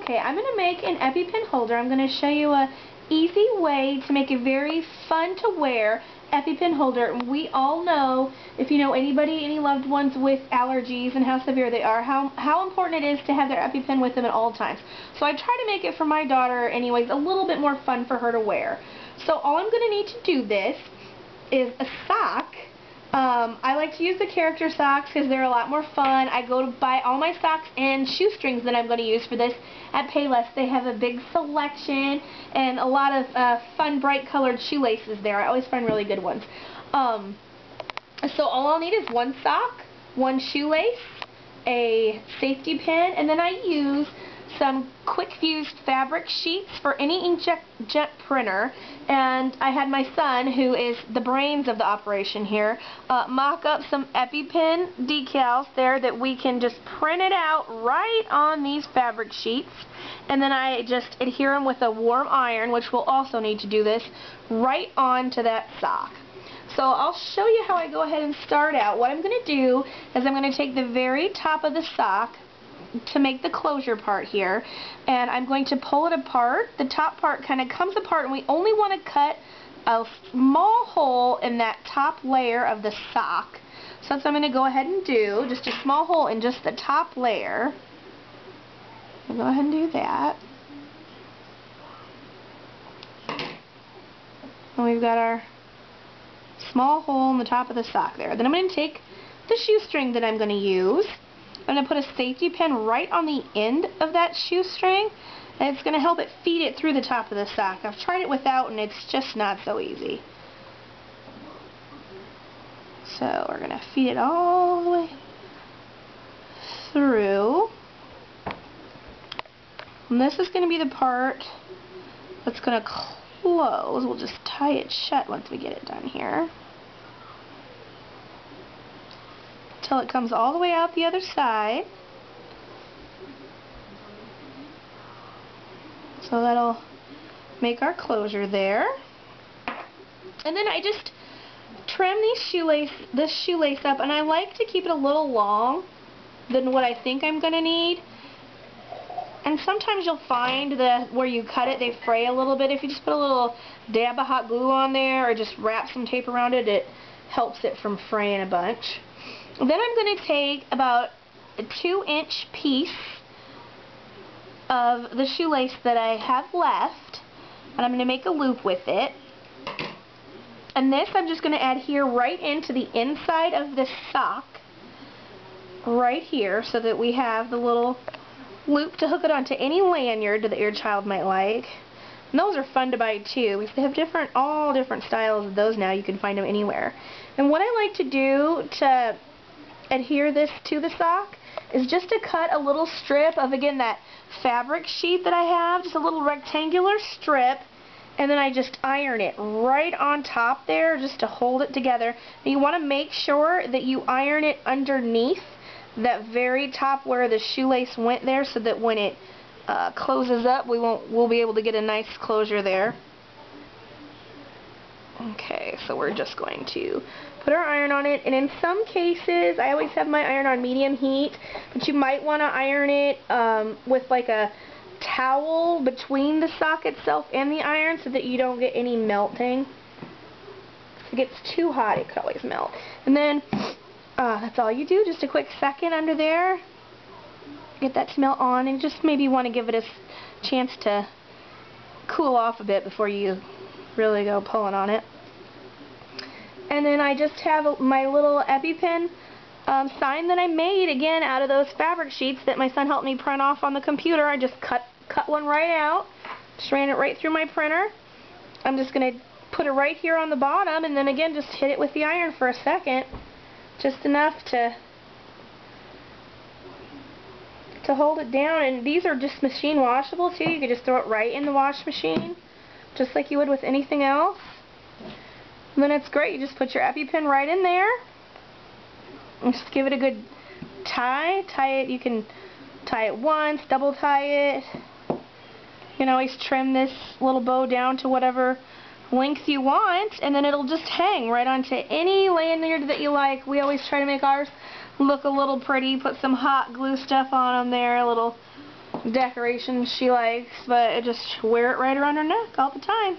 Okay, I'm going to make an Epi-Pen holder. I'm going to show you a easy way to make a very fun to wear Epi-Pen holder. We all know, if you know anybody, any loved ones with allergies and how severe they are, how important it is to have their Epi-Pen with them at all times. So I try to make it for my daughter anyways a little bit more fun for her to wear. So all I'm going to need to do this is a sock. I like to use the character socks because they're a lot more fun. I go to buy all my socks and shoestrings that I'm going to use for this at Payless. They have a big selection and a lot of fun, bright colored shoelaces there. I always find really good ones. So all I'll need is one sock, one shoelace, a safety pin, and then I use some quick fused fabric sheets for any inkjet printer. And I had my son, who is the brains of the operation here, mock up some Epi-Pen decals there that we can just print it out right on these fabric sheets, and then I just adhere them with a warm iron, which we'll also need to do this, right onto that sock. So I'll show you how I go ahead and start out. What I'm going to do is I'm going to take the very top of the sock to make the closure part here, and I'm going to pull it apart. The top part kind of comes apart, and we only want to cut a small hole in that top layer of the sock. So that's what I'm going to go ahead and do, just a small hole in just the top layer. I'll go ahead and do that. And we've got our small hole in the top of the sock there. Then I'm going to take the shoestring that I'm going to use. I'm going to put a safety pin right on the end of that shoestring, and it's going to help it feed it through the top of the sock. I've tried it without, and it's just not so easy. So we're going to feed it all the way through. And this is going to be the part that's going to close. We'll just tie it shut once we get it done here, until it comes all the way out the other side. So that'll make our closure there. And then I just trim this shoelace up, and I like to keep it a little long than what I think I'm going to need. And sometimes you'll find that where you cut it, they fray a little bit. If you just put a little dab of hot glue on there or just wrap some tape around it, it helps it from fraying a bunch. Then I'm going to take about a 2-inch piece of the shoelace that I have left, and I'm going to make a loop with it. And this I'm just going to adhere right into the inside of this sock, right here, so that we have the little loop to hook it onto any lanyard that your child might like. And those are fun to buy too, because they have all different styles of those now. You can find them anywhere. And what I like to do to adhere this to the sock is just to cut a little strip of, again, that fabric sheet that I have, just a little rectangular strip, and then I just iron it right on top there just to hold it together. And you want to make sure that you iron it underneath that very top where the shoelace went there, so that when it closes up, we'll be able to get a nice closure there. Okay, so we're just going to put our iron on it, and in some cases, I always have my iron on medium heat, but you might want to iron it with like a towel between the sock itself and the iron, so that you don't get any melting. If it gets too hot, it could always melt. And then that's all you do, just a quick second under there, get that to melt on, and just maybe want to give it a chance to cool off a bit before you really go pulling on it. And then I just have my little Epi-Pen sign that I made, again, out of those fabric sheets that my son helped me print off on the computer. I just cut one right out, just ran it right through my printer. I'm just going to put it right here on the bottom, and then again just hit it with the iron for a second, just enough to hold it down. And these are just machine washable too. You could just throw it right in the wash machine, just like you would with anything else. And then it's great. You just put your Epi-Pen right in there, and just give it a good tie. Tie it. You can tie it once, double tie it. You can always trim this little bow down to whatever length you want, and then it'll just hang right onto any lanyard that you like. We always try to make ours look a little pretty. Put some hot glue stuff on them there, a little decorations she likes, but just wear it right around her neck all the time.